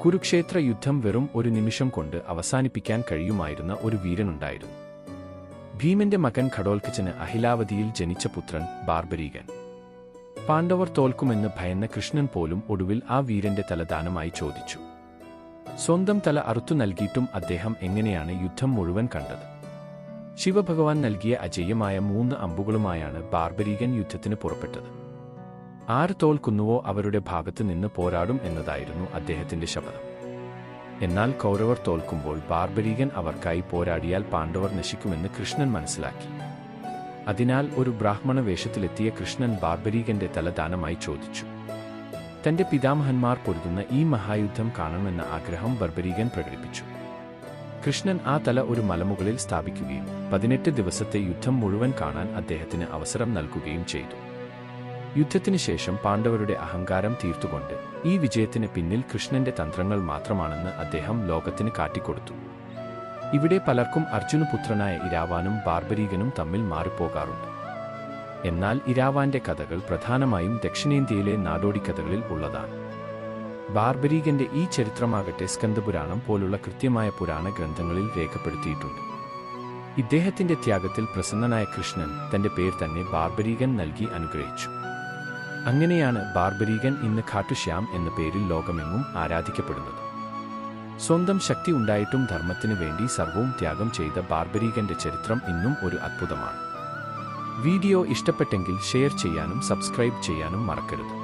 കുരുക്ഷേത്ര യുദ്ധം വെറും ഒരു നിമിഷം കൊണ്ട് അവസാനിപ്പിക്കാൻ കഴിയുമായിരുന്ന ഒരു വീരനുണ്ടായിരുന്നു. ഭീമന്റെ മകൻ ഘടോൽക്കച്ചന് അഹിലാവതിയിൽ ജനിച്ച പുത്രൻ ബാർബരീകൻ. പാണ്ഡവർ തോൽക്കുമെന്ന് ഭയന്ന കൃഷ്ണൻ പോലും ഒടുവിൽ ആ വീരന്റെ തല ദാനമായി ചോദിച്ചു. സ്വന്തം തല അറുത്തു നൽകിയിട്ടും അദ്ദേഹം എങ്ങനെയാണ് യുദ്ധം മുഴുവൻ കണ്ടത്? ശിവഭഗവാൻ നൽകിയ അജയ്യമായ 3 അമ്പുകളുമായാണ് ബാർബരീകൻ യുദ്ധത്തിന് പുറപ്പെട്ടത്. ആര് തോൽക്കുന്നുവോ അവരുടെ ഭാഗത്ത് നിന്ന് പോരാടും എന്നതായിരുന്നു അദ്ദേഹത്തിന്റെ ശപഥം. എന്നാൽ കൗരവർ തോൽക്കുമ്പോൾ ബാർബരീകൻ അവർക്കായി പോരാടിയാൽ പാണ്ഡവർ നശിക്കുമെന്ന് കൃഷ്ണൻ മനസ്സിലാക്കി. അതിനാൽ ഒരു ബ്രാഹ്മണ വേഷത്തിലെത്തിയ കൃഷ്ണൻ ബാർബരീകന്റെ തല ദാനമായി ചോദിച്ചു. തന്റെ പിതാമഹന്മാർ പൊരുതുന്ന ഈ മഹായുദ്ധം കാണണമെന്ന ആഗ്രഹം ബാർബരീകൻ പ്രകടിപ്പിച്ചു. കൃഷ്ണൻ ആ തല ഒരു മലമുകളിൽ സ്ഥാപിക്കുകയും 18 ദിവസത്തെ യുദ്ധം മുഴുവൻ കാണാൻ അദ്ദേഹത്തിന് അവസരം നൽകുകയും ചെയ്തു. യുദ്ധത്തിന് ശേഷം പാണ്ഡവരുടെ അഹങ്കാരം തീർത്തുകൊണ്ട് ഈ വിജയത്തിന് പിന്നിൽ കൃഷ്ണന്റെ തന്ത്രങ്ങൾ മാത്രമാണെന്ന് അദ്ദേഹം ലോകത്തിന് കാട്ടിക്കൊടുത്തു. ഇവിടെ പലർക്കും അർജുനപുത്രനായ ഇരാവാനും ബാർബരീകനും തമ്മിൽ മാറിപ്പോകാറുണ്ട്. എന്നാൽ ഇരാവാന്റെ കഥകൾ പ്രധാനമായും ദക്ഷിണേന്ത്യയിലെ നാടോടിക്കഥകളിൽ ഉള്ളതാണ്. ബാർബരീകന്റെ ഈ ചരിത്രമാകട്ടെ സ്കന്ദപുരാണം പോലുള്ള കൃത്യമായ പുരാണ ഗ്രന്ഥങ്ങളിൽ രേഖപ്പെടുത്തിയിട്ടുണ്ട്. ഇദ്ദേഹത്തിന്റെ ത്യാഗത്തിൽ പ്രസന്നനായ കൃഷ്ണൻ തന്റെ പേര് തന്നെ ബാർബരീകൻ നൽകി അനുഗ്രഹിച്ചു. അങ്ങനെയാണ് ബാർബരീകൻ ഇന്ന് ഖാട്ടുശ്യാം എന്ന പേരിൽ ലോകമെങ്ങും ആരാധിക്കപ്പെടുന്നത്. സ്വന്തം ശക്തി ഉണ്ടായിട്ടും ധർമ്മത്തിനു വേണ്ടി സർവവും ത്യാഗം ചെയ്ത ബാർബരീകന്റെ ചരിത്രം ഇന്നും ഒരു അത്ഭുതമാണ്. വീഡിയോ ഇഷ്ടപ്പെട്ടെങ്കിൽ ഷെയർ ചെയ്യാനും സബ്സ്ക്രൈബ് ചെയ്യാനും മറക്കരുത്.